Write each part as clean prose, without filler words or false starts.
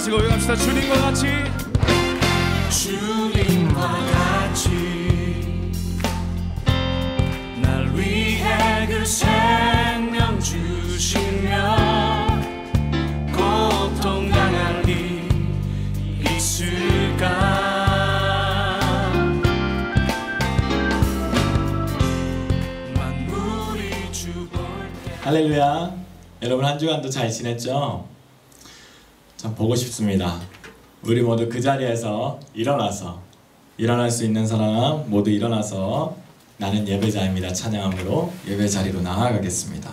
같이 고백합시다. 주님과 같이, 주님과 같이 날 위해 그 생명 주시며 고통 당할 리 있을까? 할렐루야. 여러분 한 주간도 잘 지냈죠? 참 보고 싶습니다. 우리 모두 그 자리에서 일어날 수 있는 사람 모두 일어나서 나는 예배자입니다 찬양함으로 예배 자리로 나아가겠습니다.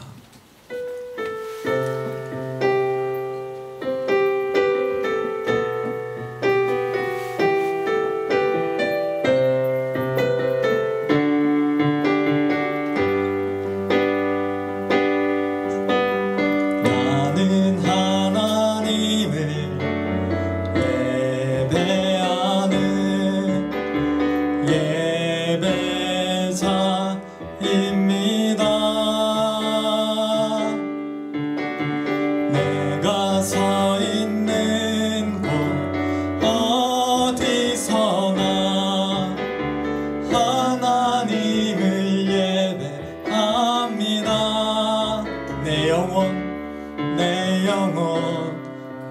내 영혼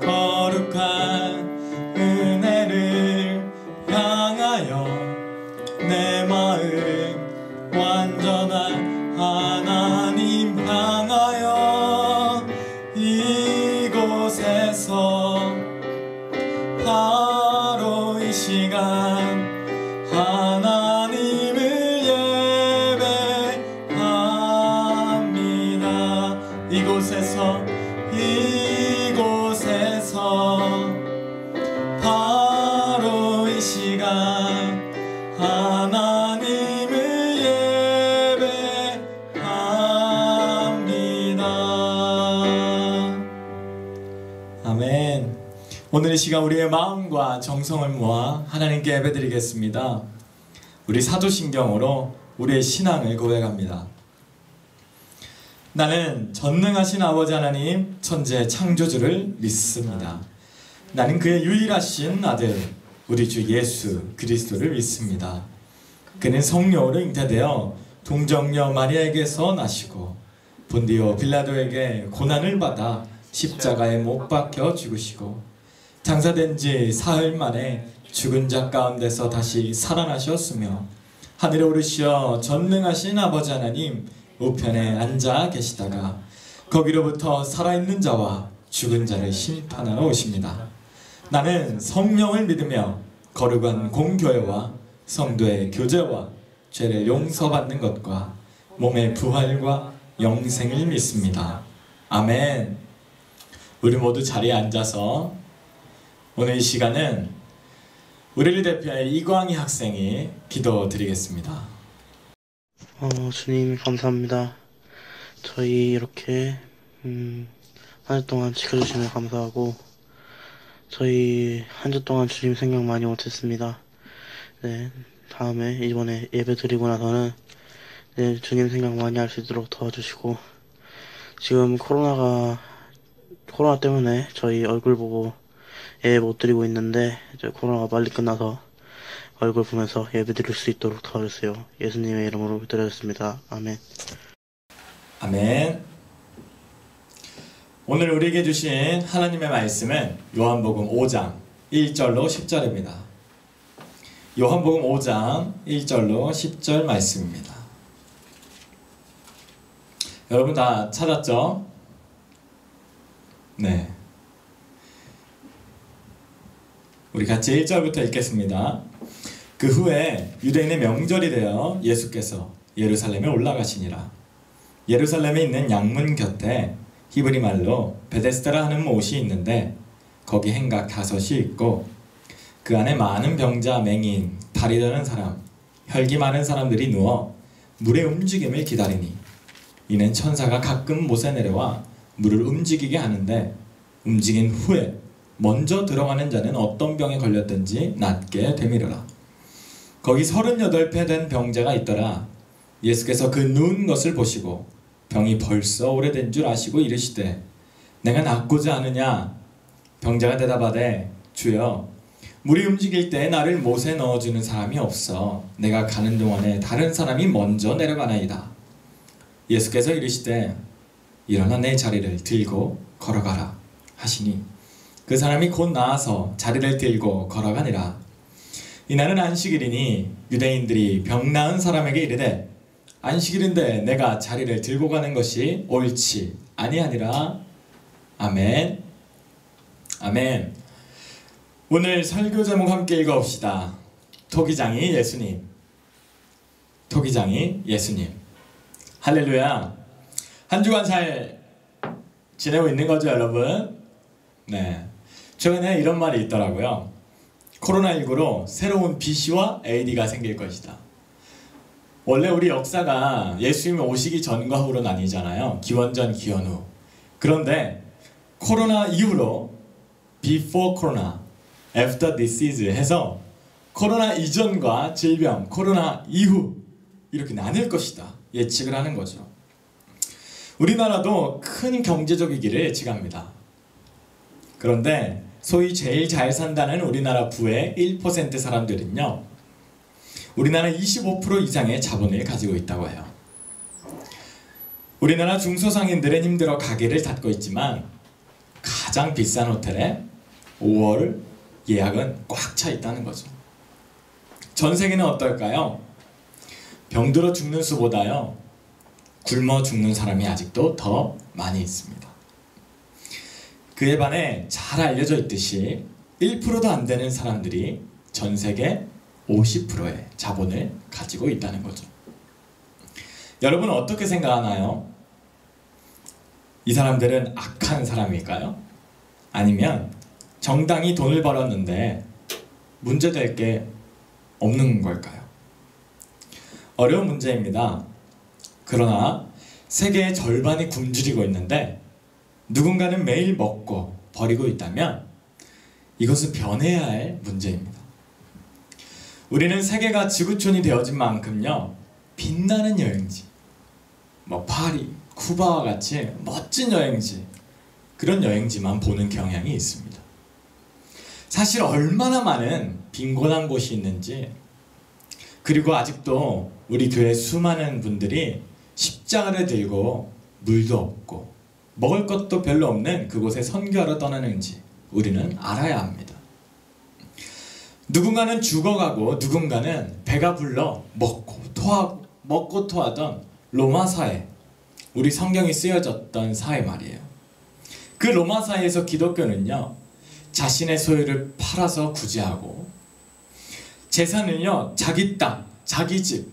거룩한 은혜를 향하여 내 마음 완전한 하나님 향하여 이곳에서 바로 이 시간 하나님을 예배합니다. 이곳에서 바로 이 시간 하나님을 예배합니다. 아멘. 오늘 이 시간 우리의 마음과 정성을 모아 하나님께 예배드리겠습니다. 우리 사도신경으로 우리의 신앙을 고백합니다. 나는 전능하신 아버지 하나님 천재 창조주를 믿습니다. 나는 그의 유일하신 아들 우리 주 예수 그리스도를 믿습니다. 그는 성령으로 잉태되어 동정녀 마리아에게서 나시고 본디오 빌라도에게 고난을 받아 십자가에 못 박혀 죽으시고 장사된 지 사흘 만에 죽은 자 가운데서 다시 살아나셨으며 하늘에 오르시어 전능하신 아버지 하나님 우편에 앉아 계시다가 거기로부터 살아있는 자와 죽은 자를 심판하러 오십니다. 나는 성령을 믿으며 거룩한 공교회와 성도의 교제와 죄를 용서받는 것과 몸의 부활과 영생을 믿습니다. 아멘. 우리 모두 자리에 앉아서 오늘 이 시간은 우리를 대표해 이광희 학생이 기도드리겠습니다. 주님 감사합니다. 저희 이렇게 한 주 동안 지켜주시면 감사하고 저희 한 주 동안 주님 생각 많이 못했습니다. 네, 다음에 이번에 예배 드리고 나서는 네, 주님 생각 많이 할 수 있도록 도와주시고 지금 코로나 때문에 저희 얼굴 보고 예배 못 드리고 있는데 이제 코로나가 빨리 끝나서 얼굴 보면서 예배 드릴 수 있도록 도와주세요. 예수님의 이름으로 기도드렸습니다. 아멘. 아멘. 오늘 우리에게 주신 하나님의 말씀은 요한복음 5장 1절로 10절입니다. 요한복음 5장 1절로 10절 말씀입니다. 여러분 다 찾았죠? 네. 우리 같이 1절부터 읽겠습니다. 그 후에 유대인의 명절이 되어 예수께서 예루살렘에 올라가시니라. 예루살렘에 있는 양문 곁에 히브리 말로 베데스다라 하는 못이 있는데 거기 행각 5이 있고 그 안에 많은 병자, 맹인, 다리 저는 사람, 혈기 많은 사람들이 누워 물의 움직임을 기다리니 이는 천사가 가끔 못에 내려와 물을 움직이게 하는데 움직인 후에 먼저 들어가는 자는 어떤 병에 걸렸든지 낫게 되미르라. 거기 38배 된 병자가 있더라. 예수께서 그 누운 것을 보시고 병이 벌써 오래된 줄 아시고 이르시되 내가 낫고자 하느냐? 병자가 대답하되 주여 물이 움직일 때 나를 못에 넣어주는 사람이 없어 내가 가는 동안에 다른 사람이 먼저 내려가나이다. 예수께서 이르시되 일어나 내 자리를 들고 걸어가라 하시니 그 사람이 곧 나아서 자리를 들고 걸어가니라. 이날은 안식일이니 유대인들이 병 나은 사람에게 이르되 안식일인데 내가 자리를 들고 가는 것이 옳지 아니하니라. 아멘. 아멘. 오늘 설교 제목 함께 읽어봅시다. 토기장이 예수님. 토기장이 예수님. 할렐루야. 한 주간 잘 지내고 있는 거죠, 여러분? 네. 최근에 이런 말이 있더라고요. 코로나19로 새로운 BC와 AD가 생길 것이다. 원래 우리 역사가 예수님이 오시기 전과 후로 나뉘잖아요. 기원전, 기원후. 그런데 코로나 이후로 before corona, after disease 해서 코로나 이전과 질병, 코로나 이후 이렇게 나뉠 것이다. 예측을 하는 거죠. 우리나라도 큰 경제적 위기를 예측합니다. 그런데 소위 제일 잘 산다는 우리나라 부의 1% 사람들은요, 우리나라 25% 이상의 자본을 가지고 있다고 해요. 우리나라 중소상인들은 힘들어 가게를 닫고 있지만 가장 비싼 호텔에 5월 예약은 꽉 차 있다는 거죠. 전 세계는 어떨까요? 병들어 죽는 수보다요, 굶어 죽는 사람이 아직도 더 많이 있습니다. 그에 반해 잘 알려져 있듯이 1%도 안 되는 사람들이 전 세계 50%의 자본을 가지고 있다는 거죠. 여러분 어떻게 생각하나요? 이 사람들은 악한 사람일까요? 아니면 정당히 돈을 벌었는데 문제될 게 없는 걸까요? 어려운 문제입니다. 그러나 세계의 절반이 굶주리고 있는데 누군가는 매일 먹고 버리고 있다면 이것은 변해야 할 문제입니다. 우리는 세계가 지구촌이 되어진 만큼요, 빛나는 여행지, 파리, 쿠바와 같이 멋진 여행지, 그런 여행지만 보는 경향이 있습니다. 사실 얼마나 많은 빈곤한 곳이 있는지, 그리고 아직도 우리 교회 수많은 분들이 십자가를 들고 물도 없고 먹을 것도 별로 없는 그곳에 선교하러 떠나는지 우리는 알아야 합니다. 누군가는 죽어가고 누군가는 배가 불러 먹고 토하던 로마 사회, 우리 성경이 쓰여졌던 사회 말이에요. 그 로마 사회에서 기독교는요, 자신의 소유를 팔아서 구제하고 재산을요, 자기 땅, 자기 집,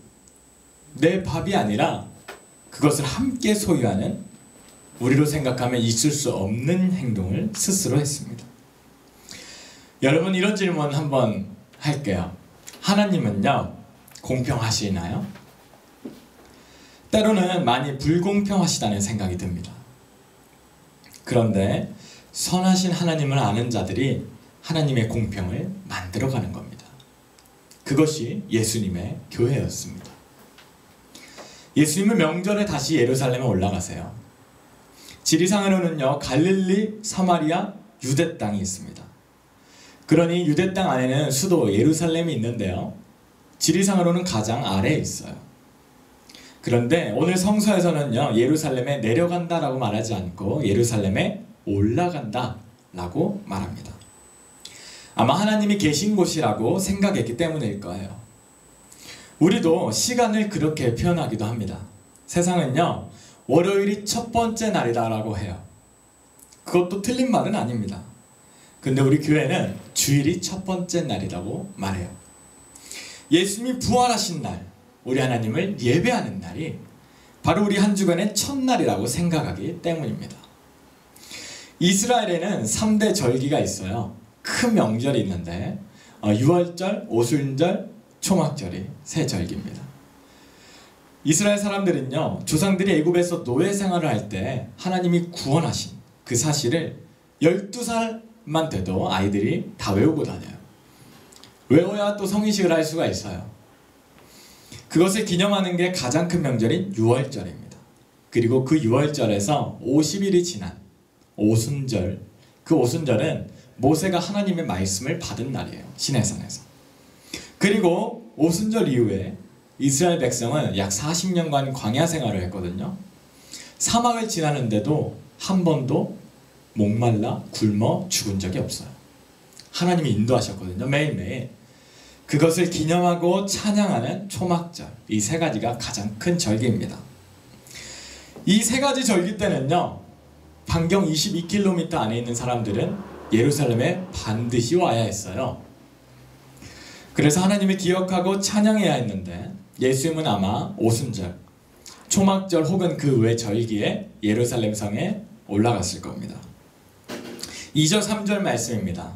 내 밥이 아니라 그것을 함께 소유하는, 우리로 생각하면 있을 수 없는 행동을 스스로 했습니다. 여러분 이런 질문 한번 할게요. 하나님은요, 공평하시나요? 때로는 많이 불공평하시다는 생각이 듭니다. 그런데 선하신 하나님을 아는 자들이 하나님의 공평을 만들어가는 겁니다. 그것이 예수님의 교회였습니다. 예수님은 명절에 다시 예루살렘에 올라가세요. 지리상으로는요, 갈릴리, 사마리아, 유대 땅이 있습니다. 그러니 유대 땅 안에는 수도 예루살렘이 있는데요, 지리상으로는 가장 아래에 있어요. 그런데 오늘 성서에서는요, 예루살렘에 내려간다라고 말하지 않고 예루살렘에 올라간다라고 말합니다. 아마 하나님이 계신 곳이라고 생각했기 때문일 거예요. 우리도 시간을 그렇게 표현하기도 합니다. 세상은요, 월요일이 첫 번째 날이다라고 해요. 그것도 틀린 말은 아닙니다. 근데 우리 교회는 주일이 첫 번째 날이라고 말해요. 예수님이 부활하신 날, 우리 하나님을 예배하는 날이 바로 우리 한 주간의 첫날이라고 생각하기 때문입니다. 이스라엘에는 3대 절기가 있어요. 큰 명절이 있는데 유월절, 오순절, 초막절이 세 절기입니다. 이스라엘 사람들은요, 조상들이 애굽에서 노예 생활을 할 때 하나님이 구원하신 그 사실을 12살만 돼도 아이들이 다 외우고 다녀요. 외워야 또 성인식을 할 수가 있어요. 그것을 기념하는 게 가장 큰 명절인 유월절입니다. 그리고 그 유월절에서 50일이 지난 오순절, 그 오순절은 모세가 하나님의 말씀을 받은 날이에요. 시내산에서. 그리고 오순절 이후에 이스라엘 백성은 약 40년간 광야 생활을 했거든요. 사막을 지나는데도 한 번도 목말라 굶어 죽은 적이 없어요. 하나님이 인도하셨거든요. 매일매일. 그것을 기념하고 찬양하는 초막절, 이 세 가지가 가장 큰 절기입니다. 이 세 가지 절기 때는요, 반경 22km 안에 있는 사람들은 예루살렘에 반드시 와야 했어요. 그래서 하나님을 기억하고 찬양해야 했는데, 예수님은 아마 오순절, 초막절 혹은 그 외 절기에 예루살렘 성에 올라갔을 겁니다. 2절 3절 말씀입니다.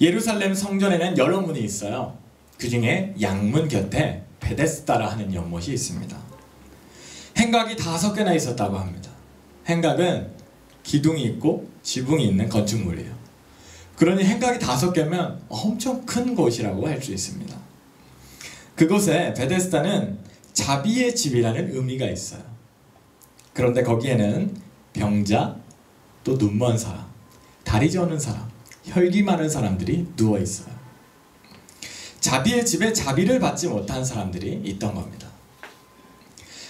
예루살렘 성전에는 여러 문이 있어요. 그 중에 양문 곁에 베데스다라 하는 연못이 있습니다. 행각이 5개나 있었다고 합니다. 행각은 기둥이 있고 지붕이 있는 건축물이에요. 그러니 행각이 5개면 엄청 큰 곳이라고 할 수 있습니다. 그곳에 베데스다는 자비의 집이라는 의미가 있어요. 그런데 거기에는 병자, 또 눈먼 사람, 다리 저는 사람, 혈기 많은 사람들이 누워 있어요. 자비의 집에 자비를 받지 못한 사람들이 있던 겁니다.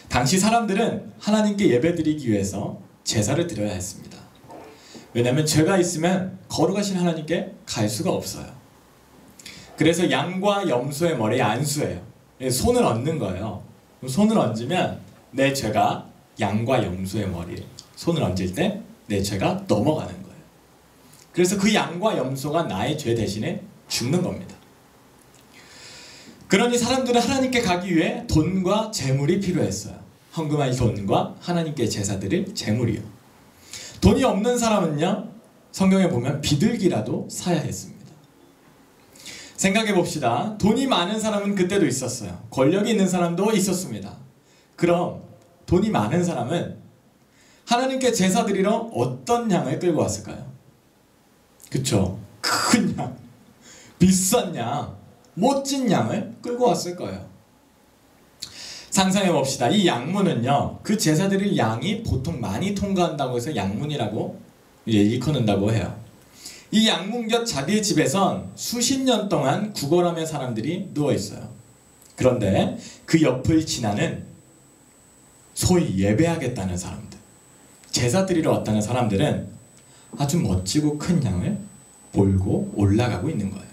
당시 사람들은 하나님께 예배드리기 위해서 제사를 드려야 했습니다. 왜냐하면 죄가 있으면 거룩하신 하나님께 갈 수가 없어요. 그래서 양과 염소의 머리에 안수해요. 손을 얹는 거예요. 손을 얹으면 내 죄가 양과 염소의 머리에 손을 얹을 때 내 죄가 넘어가는 거예요. 그래서 그 양과 염소가 나의 죄 대신에 죽는 겁니다. 그러니 사람들은 하나님께 가기 위해 돈과 재물이 필요했어요. 헌금할 돈과 하나님께 제사 드릴 재물이요. 돈이 없는 사람은요, 성경에 보면 비둘기라도 사야 했습니다. 생각해 봅시다. 돈이 많은 사람은 그때도 있었어요. 권력이 있는 사람도 있었습니다. 그럼 돈이 많은 사람은 하나님께 제사 드리러 어떤 양을 끌고 왔을까요? 그쵸? 큰 양, 비싼 양, 멋진 양을 끌고 왔을 거예요. 상상해 봅시다. 이 양문은요, 그 제사 드릴 양이 보통 많이 통과한다고 해서 양문이라고 일컫는다고 해요. 이 양문 곁 자비의 집에선 수십 년 동안 구걸하며 사람들이 누워 있어요. 그런데 그 옆을 지나는 소위 예배하겠다는 사람들, 제사 드리러 왔다는 사람들은 아주 멋지고 큰 양을 몰고 올라가고 있는 거예요.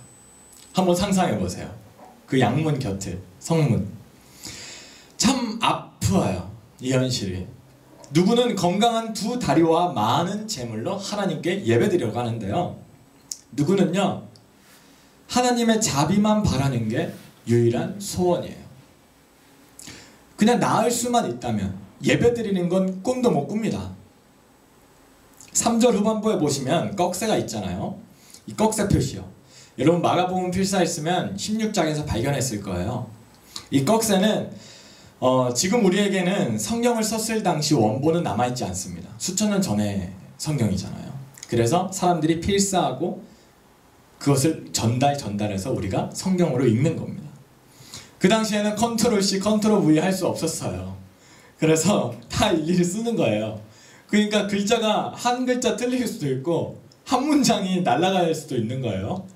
한번 상상해 보세요. 그 양문 곁을, 성문. 참 아프어요, 이 현실이. 누구는 건강한 2 다리와 많은 재물로 하나님께 예배드리려고 하는데요, 누구는요, 하나님의 자비만 바라는 게 유일한 소원이에요. 그냥 나을 수만 있다면 예배드리는 건 꿈도 못 꿉니다. 3절 후반부에 보시면 꺽쇠가 있잖아요. 이 꺽쇠 표시요. 여러분 마가복음 필사했으면 16장에서 발견했을 거예요. 이 꺽쇠는 지금 우리에게는 성경을 썼을 당시 원본은 남아있지 않습니다. 수천 년 전의 성경이잖아요. 그래서 사람들이 필사하고 그것을 전달해서 우리가 성경으로 읽는 겁니다. 그 당시에는 컨트롤 C, 컨트롤 V 할 수 없었어요. 그래서 다 일일이 쓰는 거예요. 그러니까 글자가 한 글자 틀릴 수도 있고 한 문장이 날아갈 수도 있는 거예요.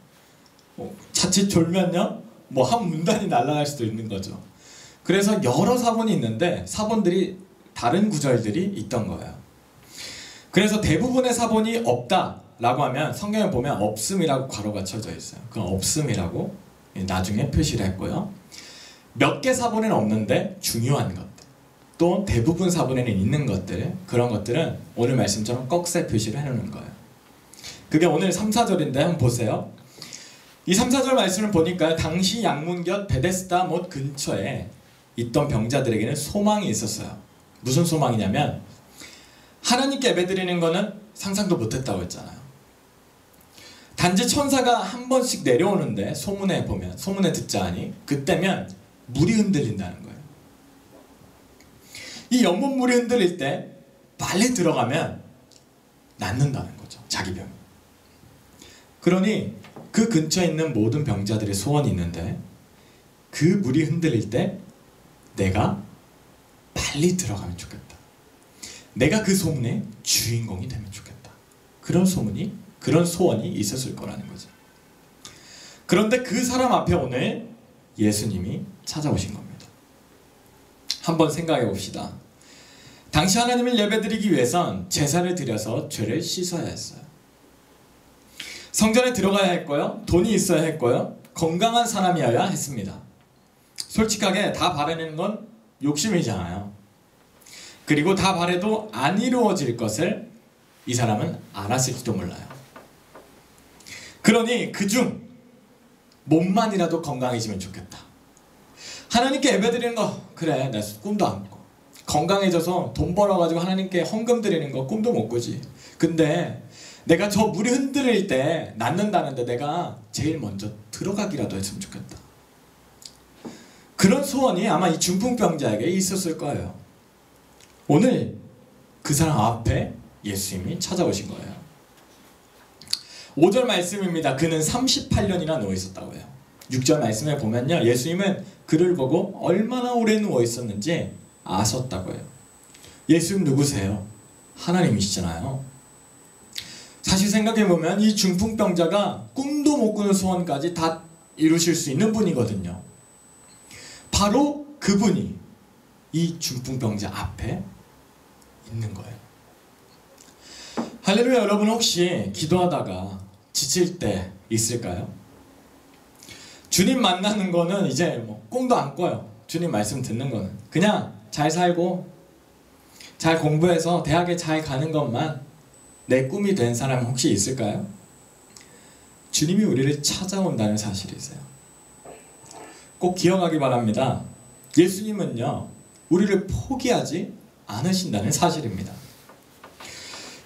자칫 졸면요, 뭐 한 문단이 날아갈 수도 있는 거죠. 그래서 여러 사본이 있는데 사본들이 다른 구절들이 있던 거예요. 그래서 대부분의 사본이 없다라고 하면 성경에 보면 없음이라고 괄호가 쳐져 있어요. 그건 없음이라고 나중에 표시를 했고요. 몇 개 사본에는 없는데 중요한 것들, 또 대부분 사본에는 있는 것들, 그런 것들은 오늘 말씀처럼 꺽쇠 표시를 해놓는 거예요. 그게 오늘 3, 4절인데 한번 보세요. 이 3, 4절 말씀을 보니까 당시 양문 곁 베데스다 못 근처에 있던 병자들에게는 소망이 있었어요. 무슨 소망이냐면 하나님께 예배드리는 거는 상상도 못했다고 했잖아요. 단지 천사가 한 번씩 내려오는데 소문에 보면, 소문에 듣자하니 그때면 물이 흔들린다는 거예요. 이 연못 물이 흔들릴 때 빨리 들어가면 낫는다는 거죠, 자기 병이. 그러니 그 근처에 있는 모든 병자들의 소원이 있는데 그 물이 흔들릴 때 내가 빨리 들어가면 좋겠다. 내가 그 소문의 주인공이 되면 좋겠다. 그런 소문이 그런 소원이 있었을 거라는 거죠. 그런데 그 사람 앞에 오늘 예수님이 찾아오신 겁니다. 한번 생각해 봅시다. 당시 하나님을 예배드리기 위해선 제사를 드려서 죄를 씻어야 했어요. 성전에 들어가야 했고요. 돈이 있어야 했고요. 건강한 사람이어야 했습니다. 솔직하게 다 바라는 건 욕심이잖아요. 그리고 다 바래도 안 이루어질 것을 이 사람은 알았을지도 몰라요. 그러니 그중 몸만이라도 건강해지면 좋겠다. 하나님께 예배드리는 거 그래 나 꿈도 안 꿔. 건강해져서 돈 벌어가지고 하나님께 헌금 드리는 거 꿈도 못 꾸지. 근데 내가 저 물이 흔들릴 때 낫는다는데 내가 제일 먼저 들어가기라도 했으면 좋겠다. 그런 소원이 아마 이 중풍병자에게 있었을 거예요. 오늘 그 사람 앞에 예수님이 찾아오신 거예요. 5절 말씀입니다. 그는 38년이나 누워 있었다고 해요. 6절 말씀에 보면요. 예수님은 그를 보고 얼마나 오래 누워 있었는지 아셨다고 해요. 예수님 누구세요? 하나님이시잖아요. 사실 생각해보면 이 중풍병자가 꿈도 못 꾸는 소원까지 다 이루실 수 있는 분이거든요. 바로 그분이 이 중풍병자 앞에 있는 거예요. 할렐루야. 여러분 혹시 기도하다가 지칠 때 있을까요? 주님 만나는 거는 이제 뭐 꿈도 안 꿔요. 주님 말씀 듣는 거는 그냥 잘 살고 잘 공부해서 대학에 잘 가는 것만 내 꿈이 된 사람 혹시 있을까요? 주님이 우리를 찾아온다는 사실이세요. 꼭 기억하기 바랍니다. 예수님은요 우리를 포기하지 않으신다는 사실입니다.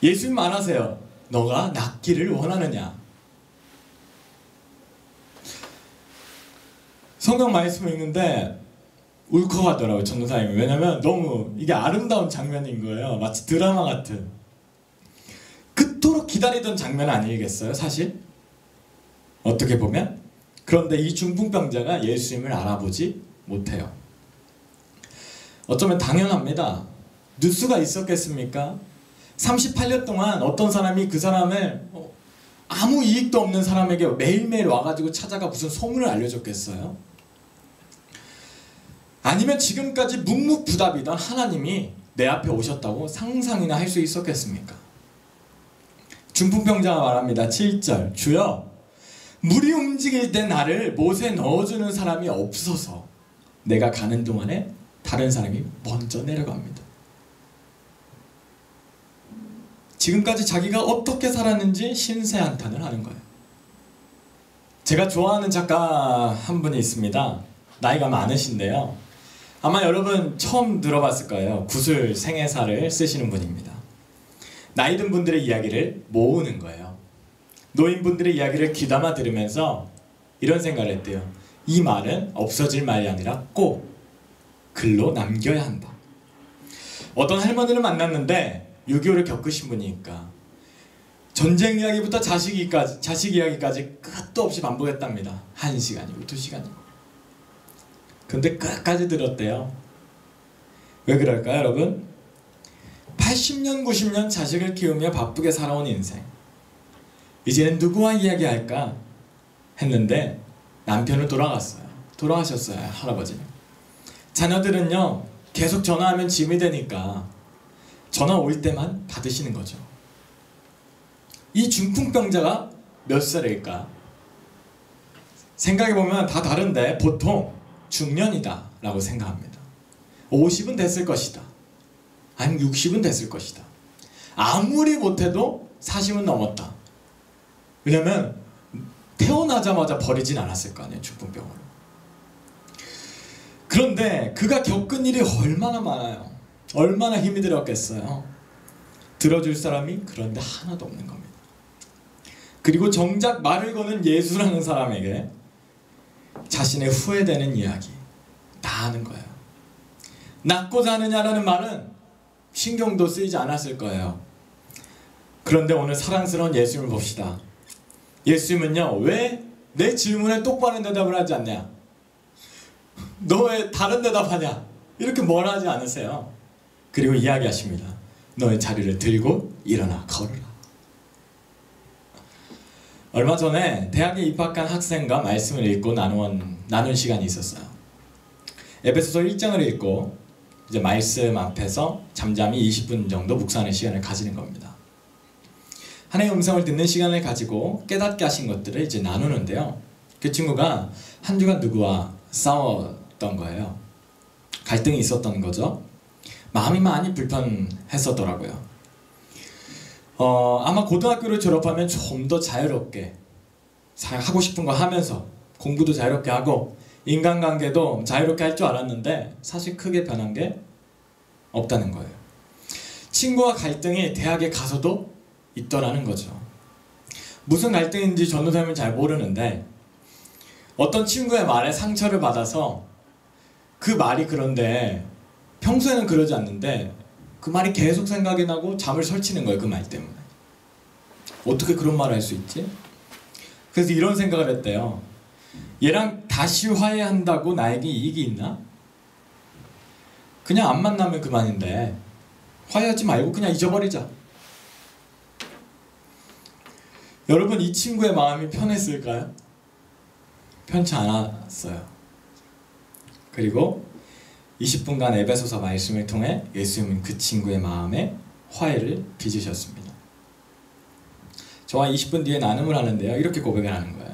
예수님 말하세요. 너가 낫기를 원하느냐? 성경 말씀을 읽는데 울컥하더라고요. 전도사님이. 왜냐면 너무 이게 아름다운 장면인 거예요. 마치 드라마 같은. 그토록 기다리던 장면 아니겠어요 사실? 어떻게 보면. 그런데 이 중풍병자가 예수님을 알아보지 못해요. 어쩌면 당연합니다. 뉴스가 있었겠습니까? 38년 동안 어떤 사람이 그 사람을 아무 이익도 없는 사람에게 매일매일 와가지고 찾아가 무슨 소문을 알려줬겠어요? 아니면 지금까지 묵묵부답이던 하나님이 내 앞에 오셨다고 상상이나 할 수 있었겠습니까? 중풍병자가 말합니다. 7절 주여 물이 움직일 때 나를 못에 넣어주는 사람이 없어서 내가 가는 동안에 다른 사람이 먼저 내려갑니다. 지금까지 자기가 어떻게 살았는지 신세한탄을 하는 거예요. 제가 좋아하는 작가 한 분이 있습니다. 나이가 많으신데요. 아마 여러분 처음 들어봤을 거예요. 구슬 생애사를 쓰시는 분입니다. 나이 든 분들의 이야기를 모으는 거예요. 노인분들의 이야기를 귀담아 들으면서 이런 생각을 했대요. 이 말은 없어질 말이 아니라 꼭 글로 남겨야 한다. 어떤 할머니를 만났는데 6.25를 겪으신 분이니까 전쟁 이야기부터 자식 이야기까지 끝도 없이 반복했답니다. 1시간이고 2시간이고. 근데 끝까지 들었대요. 왜 그럴까요 여러분? 80년 90년 자식을 키우며 바쁘게 살아온 인생. 이제는 누구와 이야기할까 했는데 남편은 돌아가셨어요. 할아버지는. 자녀들은요 계속 전화하면 짐이 되니까 전화 올 때만 받으시는 거죠. 이 중풍병자가 몇 살일까? 생각해보면 다 다른데 보통 중년이다 라고 생각합니다. 50은 됐을 것이다. 아니면 60은 됐을 것이다. 아무리 못해도 40은 넘었다. 왜냐면 태어나자마자 버리진 않았을 거 아니에요. 중풍병으로. 그런데 그가 겪은 일이 얼마나 많아요. 얼마나 힘이 들었겠어요. 들어줄 사람이 그런데 하나도 없는 겁니다. 그리고 정작 말을 거는 예수라는 사람에게 자신의 후회되는 이야기 다 하는 거예요. 낫고자 하느냐라는 말은 신경도 쓰이지 않았을 거예요. 그런데 오늘 사랑스러운 예수님을 봅시다. 예수님은요 왜 내 질문에 똑바른 대답을 하지 않냐? 너 왜 다른 대답하냐? 이렇게 뭐라 하지 않으세요. 그리고 이야기하십니다. 너의 자리를 들고 일어나 걸으라. 얼마 전에 대학에 입학한 학생과 말씀을 읽고 나눈 시간이 있었어요. 에베소서 1장을 읽고 이제 말씀 앞에서 잠잠히 20분 정도 묵상하는 시간을 가지는 겁니다. 하나님의 음성을 듣는 시간을 가지고 깨닫게 하신 것들을 이제 나누는데요. 그 친구가 한 주간 누구와 싸웠던 거예요. 갈등이 있었던 거죠. 마음이 많이 불편했었더라고요. 아마 고등학교를 졸업하면 좀 더 자유롭게 하고 싶은 거 하면서 공부도 자유롭게 하고 인간관계도 자유롭게 할 줄 알았는데 사실 크게 변한 게 없다는 거예요. 친구와 갈등이 대학에 가서도 있더라는 거죠. 무슨 갈등인지 전도사님은 잘 모르는데 어떤 친구의 말에 상처를 받아서 그 말이 그런데 평소에는 그러지 않는데 그 말이 계속 생각이 나고 잠을 설치는 거예요. 그 말 때문에. 어떻게 그런 말을 할 수 있지? 그래서 이런 생각을 했대요. 얘랑 다시 화해한다고 나에게 이익이 있나? 그냥 안 만나면 그만인데 화해하지 말고 그냥 잊어버리자. 여러분, 이 친구의 마음이 편했을까요? 편치 않았어요. 그리고 20분간 에베소서 말씀을 통해 예수님은 그 친구의 마음에 화해를 빚으셨습니다. 저와 20분 뒤에 나눔을 하는데요. 이렇게 고백을 하는 거예요.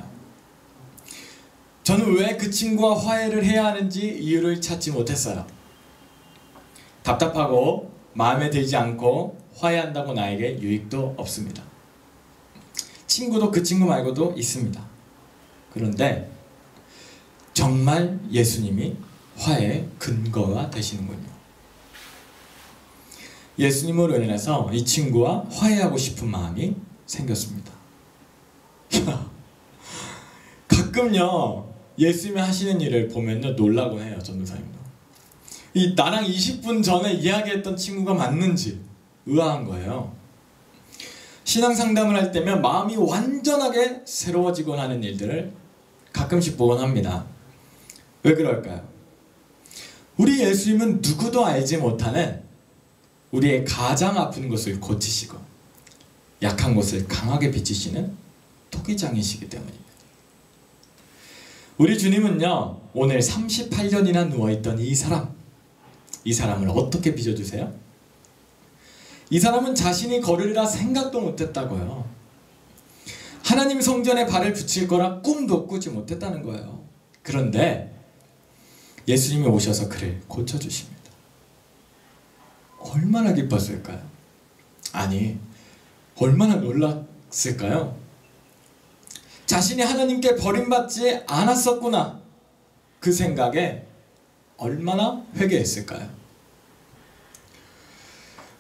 저는 왜 그 친구와 화해를 해야 하는지 이유를 찾지 못했어요. 답답하고 마음에 들지 않고 화해한다고 나에게 유익도 없습니다. 친구도 그 친구 말고도 있습니다. 그런데 정말 예수님이 화해의 근거가 되시는군요. 예수님으로 인해서 이 친구와 화해하고 싶은 마음이 생겼습니다. 가끔요 예수님이 하시는 일을 보면요 놀라곤 해요. 전도사님도 이 나랑 20분 전에 이야기했던 친구가 맞는지 의아한 거예요. 신앙 상담을 할 때면 마음이 완전하게 새로워지곤 하는 일들을 가끔씩 보곤 합니다. 왜 그럴까요? 우리 예수님은 누구도 알지 못하는 우리의 가장 아픈 곳을 고치시고 약한 곳을 강하게 비치시는 토기장이시기 때문입니다. 우리 주님은요 오늘 38년이나 누워있던 이 사람을 어떻게 빚어주세요? 이 사람은 자신이 걸으리라 생각도 못했다고요. 하나님 성전에 발을 붙일 거라 꿈도 꾸지 못했다는 거예요. 그런데 예수님이 오셔서 그를 고쳐주십니다. 얼마나 기뻤을까요? 아니, 얼마나 놀랐을까요? 자신이 하나님께 버림받지 않았었구나. 그 생각에 얼마나 회개했을까요?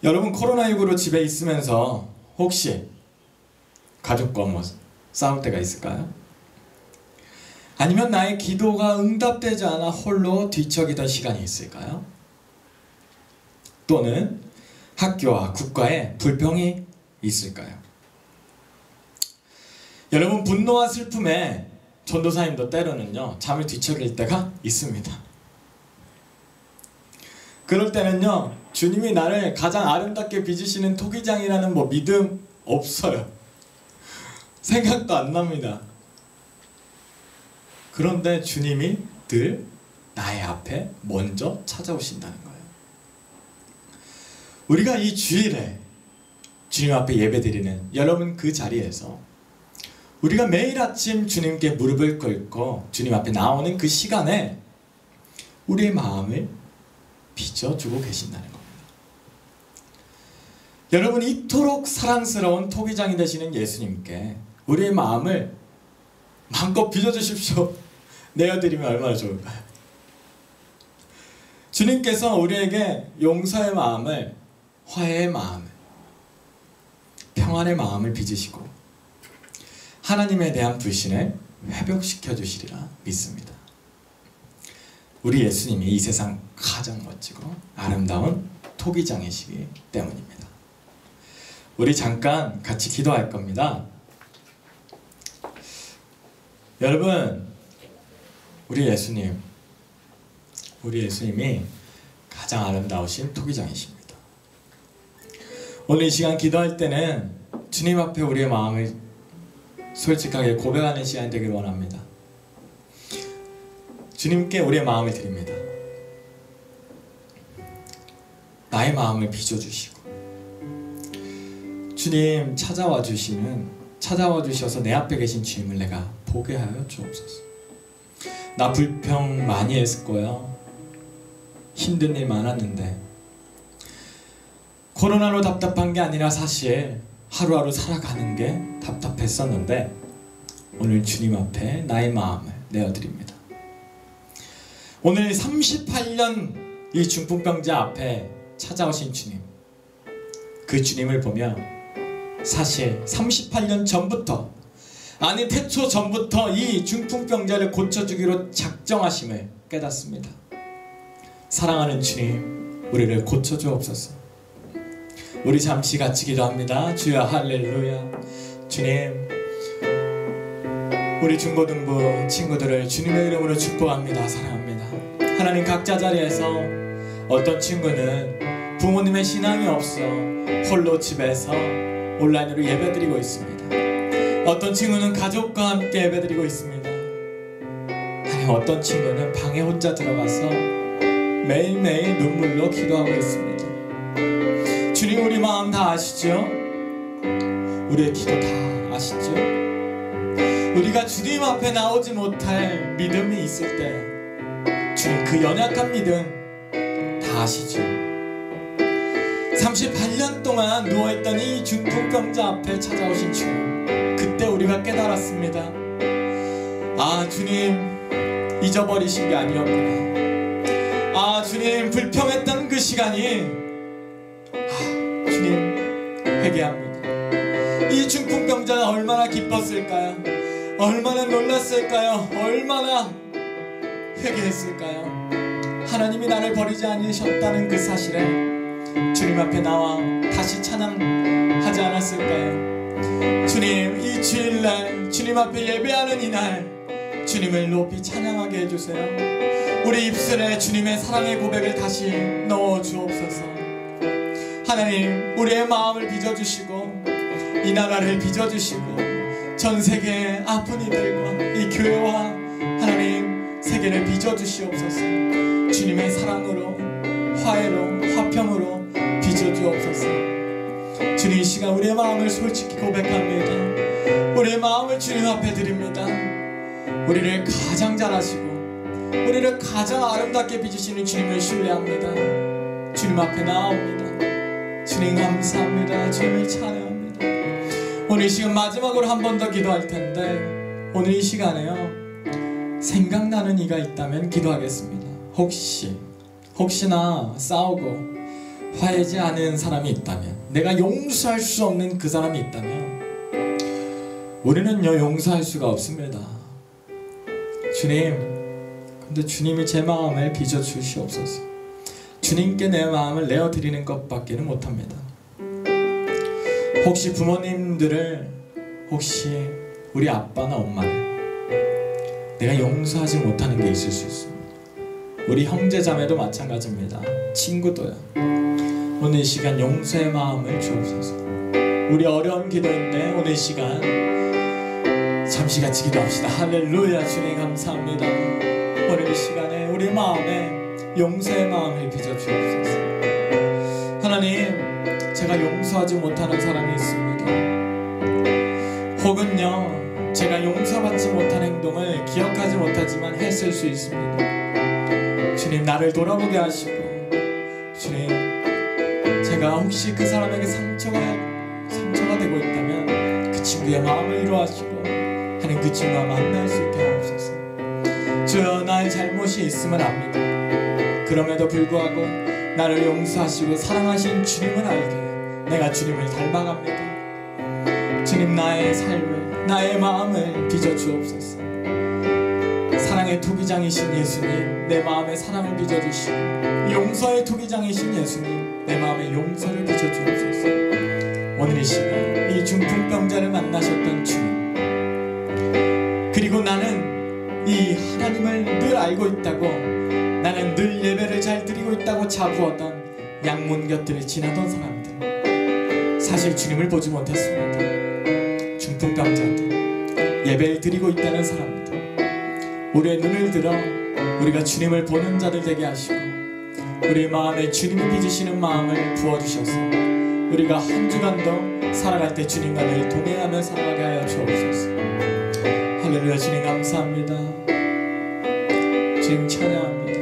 여러분, 코로나19로 집에 있으면서 혹시 가족과 싸울 때가 있을까요? 아니면 나의 기도가 응답되지 않아 홀로 뒤척이던 시간이 있을까요? 또는 학교와 국가에 불평이 있을까요? 여러분, 분노와 슬픔에 전도사님도 때로는요 잠을 뒤척일 때가 있습니다. 그럴 때는요 주님이 나를 가장 아름답게 빚으시는 토기장이라는 믿음 없어요. 생각도 안 납니다. 그런데 주님이 늘 나의 앞에 먼저 찾아오신다는 거예요. 우리가 이 주일에 주님 앞에 예배드리는 여러분 그 자리에서 우리가 매일 아침 주님께 무릎을 꿇고 주님 앞에 나오는 그 시간에 우리의 마음을 빚어주고 계신다는 겁니다. 여러분, 이토록 사랑스러운 토기장이 되시는 예수님께 우리의 마음을 마음껏 빚어주십시오. 내어드리면 얼마나 좋을까요? 주님께서 우리에게 용서의 마음을, 화해의 마음을, 평안의 마음을 빚으시고 하나님에 대한 불신을 회복시켜 주시리라 믿습니다. 우리 예수님이 이 세상 가장 멋지고 아름다운 토기장이시기 때문입니다. 우리 잠깐 같이 기도할 겁니다. 여러분, 우리 예수님이 가장 아름다우신 토기장이십니다. 오늘 이 시간 기도할 때는 주님 앞에 우리의 마음을 솔직하게 고백하는 시간이 되길 원합니다. 주님께 우리의 마음을 드립니다. 나의 마음을 빚어주시고 주님 찾아와 주셔서 내 앞에 계신 주님을 내가 보게 하여 주옵소서. 나 불평 많이 했을 거야. 힘든 일 많았는데 코로나로 답답한 게 아니라 사실 하루하루 살아가는 게 답답했었는데 오늘 주님 앞에 나의 마음을 내어드립니다. 오늘 38년 이 중풍병자 앞에 찾아오신 주님, 그 주님을 보며 사실 38년 전부터, 아니 태초 전부터 이 중풍병자를 고쳐주기로 작정하심을 깨닫습니다. 사랑하는 주님, 우리를 고쳐주옵소서. 우리 잠시 같이 기도합니다. 주여 할렐루야. 주님, 우리 중고등부 친구들을 주님의 이름으로 축복합니다. 사랑합니다. 하나님, 각자 자리에서 어떤 친구는 부모님의 신앙이 없어 홀로 집에서 온라인으로 예배드리고 있습니다. 어떤 친구는 가족과 함께 예배드리고 있습니다. 아니, 어떤 친구는 방에 혼자 들어가서 매일매일 눈물로 기도하고 있습니다. 주님, 우리 마음 다 아시죠? 우리의 기도 다 아시죠? 우리가 주님 앞에 나오지 못할 믿음이 있을 때 주님, 그 연약한 믿음 다 아시죠? 38년 동안 누워있던 이 중풍병자 앞에 찾아오신 주님, 그때 우리가 깨달았습니다. 아, 주님 잊어버리신 게 아니었구나. 아, 주님 불평했던 그 시간이, 주님 회개합니다. 이 중풍병자는 얼마나 기뻤을까요? 얼마나 놀랐을까요? 얼마나 회개했을까요? 하나님이 나를 버리지 않으셨다는 그 사실에 주님 앞에 나와 다시 찬양하지 않았을까요? 주님, 이 주일날 주님 앞에 예배하는 이날 주님을 높이 찬양하게 해주세요. 우리 입술에 주님의 사랑의 고백을 다시 넣어 주옵소서. 하나님, 우리의 마음을 빚어주시고 이 나라를 빚어주시고 전 세계의 아픈 이들과 이 교회와 하나님 세계를 빚어주시옵소서. 주님의 사랑으로, 화해로, 화평으로 빚어주옵소서. 주님, 이 시간 우리의 마음을 솔직히 고백합니다. 우리의 마음을 주님 앞에 드립니다. 우리를 가장 잘하시고 우리를 가장 아름답게 빚으시는 주님을 신뢰합니다. 주님 앞에 나옵니다. 주님 감사합니다. 주님을 찬양합니다. 오늘 이 시간 마지막으로 한 번 더 기도할 텐데, 오늘 이 시간에요, 생각나는 이가 있다면 기도하겠습니다. 혹시나 싸우고 화해지 않은 사람이 있다면, 내가 용서할 수 없는 그 사람이 있다면, 우리는요 용서할 수가 없습니다. 주님, 근데 주님이 제 마음을 빚어주시옵소서. 주님께 내 마음을 내어드리는 것밖에는 못합니다. 혹시 부모님들을, 혹시 우리 아빠나 엄마를 내가 용서하지 못하는 게 있을 수 있습니다. 우리 형제자매도 마찬가지입니다. 친구도요. 오늘 이 시간 용서의 마음을 주옵소서. 우리 어려운 기도인데 오늘 이 시간 잠시 같이 기도합시다. 할렐루야. 주님 감사합니다. 오늘 이 시간에 우리 마음에 용서의 마음을 빚어주옵소서. 하나님, 제가 용서하지 못하는 사람이 있습니다. 혹은요, 제가 용서받지 못한 행동을 기억하지 못하지만 했을 수 있습니다. 주님, 나를 돌아보게 하시고, 주님, 제가 혹시 그 사람에게 상처가 되고 있다면 그 친구의 마음을 이루하시고 하나님, 그 친구와 만날 수 있게 하옵소서. 주여, 나의 잘못이 있음을 압니다. 그럼에도 불구하고 나를 용서하시고 사랑하신 주님을 알게 내가 주님을 닮아갑니다. 주님, 나의 삶을, 나의 마음을 빚어주옵소서. 사랑의 투기장이신 예수님, 내 마음에 사랑을 빚어주시고, 용서의 투기장이신 예수님, 내 마음에 용서를 빚어주옵소서. 오늘 이 시간 이 중풍병자를 만나셨던 주님, 그리고 나는 이 하나님을 늘 알고 있다고, 나는 늘 예배를 잘 드리고 있다고 자부하던 양문 곁들을 지나던 사람들, 사실 주님을 보지 못했습니다. 중풍병자들, 예배를 드리고 있다는 사람들, 우리의 눈을 들어 우리가 주님을 보는 자들 되게 하시고 우리 마음에 주님이 빚으시는 마음을 부어주셔서 우리가 한 주간도 살아갈 때 주님과 늘 동행하며 살아가게 하여 주옵소서. 할렐루야. 주님 감사합니다. 주님 찬양합니다.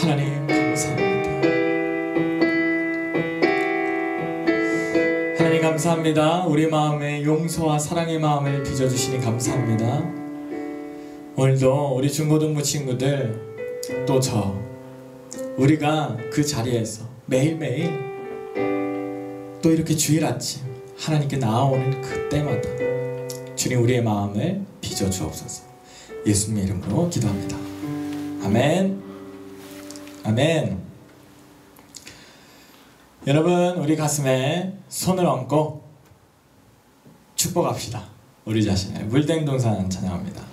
하나님 감사합니다. 하나님 감사합니다. 우리 마음에 용서와 사랑의 마음을 빚어주시니 감사합니다. 오늘도 우리 중고등부 친구들 또 우리가 그 자리에서 매일매일 또 이렇게 주일 아침 하나님께 나아오는 그때마다 주님 우리의 마음을 빚어주옵소서. 예수님의 이름으로 기도합니다. 아멘. 아멘. 여러분, 우리 가슴에 손을 얹고 축복합시다. 우리 자신을. 물댕동산 찬양합니다.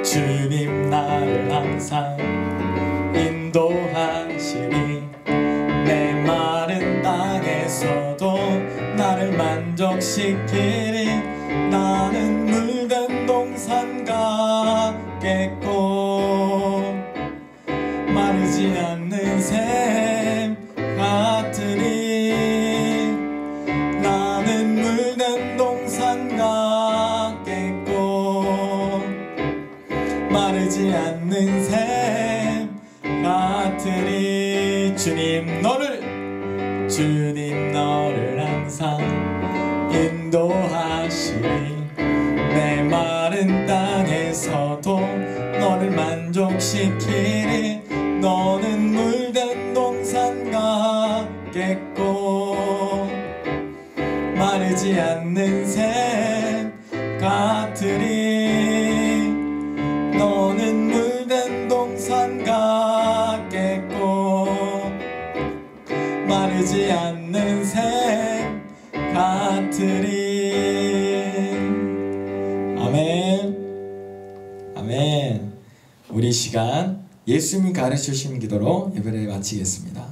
주님 나를 항상 인도하시니 내 마른 땅에서도 나를 만족시키니 나는 물든 동산 같겠고 마르지 않는 샘 같으니 나는 물든 동산 같겠고 마르지 않는 샘 같으니 주님 너를 항상 인도하시니 내 마른 땅에서도 너를 만족시키니 너는 물든 동산 같겠고 마르지 않는 샘 같으니 너는 물든 동산 같겠고 마르지 않는 샘 같으리. 아멘. 아멘. 우리 시간 예수님이 가르쳐주신 기도로 예배를 마치겠습니다.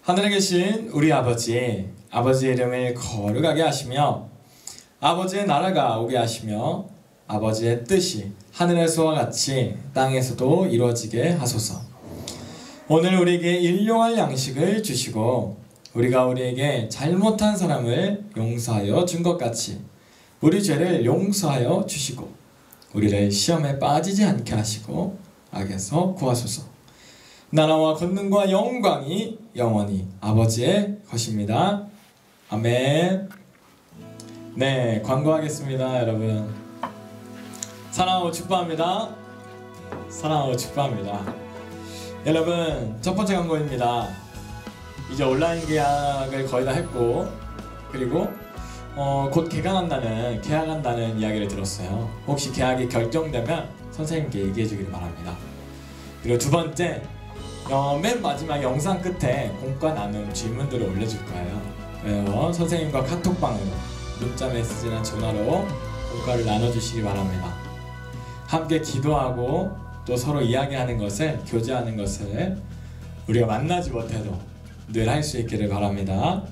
하늘에 계신 우리 아버지의 이름을 거룩하게 하시며 아버지의 나라가 오게 하시며 아버지의 뜻이 하늘에서와 같이 땅에서도 이루어지게 하소서. 오늘 우리에게 일용할 양식을 주시고 우리가 우리에게 잘못한 사람을 용서하여 준 것 같이 우리 죄를 용서하여 주시고 우리를 시험에 빠지지 않게 하시고 악에서 구하소서. 나라와 권능과 영광이 영원히 아버지의 것입니다. 아멘. 네, 광고하겠습니다. 여러분, 사랑하고 축복합니다. 사랑하고 축복합니다. 여러분, 첫 번째 광고입니다. 이제 온라인 계약을 거의 다 했고 그리고 곧 계약한다는 이야기를 들었어요. 혹시 계약이 결정되면 선생님께 얘기해 주기를 바랍니다. 그리고 두 번째, 맨 마지막 영상 끝에 공과 나눔 질문들을 올려줄 거예요. 그래서 선생님과 카톡방으로 문자 메시지나 전화로 공과를 나눠주시기 바랍니다. 함께 기도하고 또 서로 이야기하는 것을, 교제하는 것을 우리가 만나지 못해도 늘 할 수 있기를 바랍니다.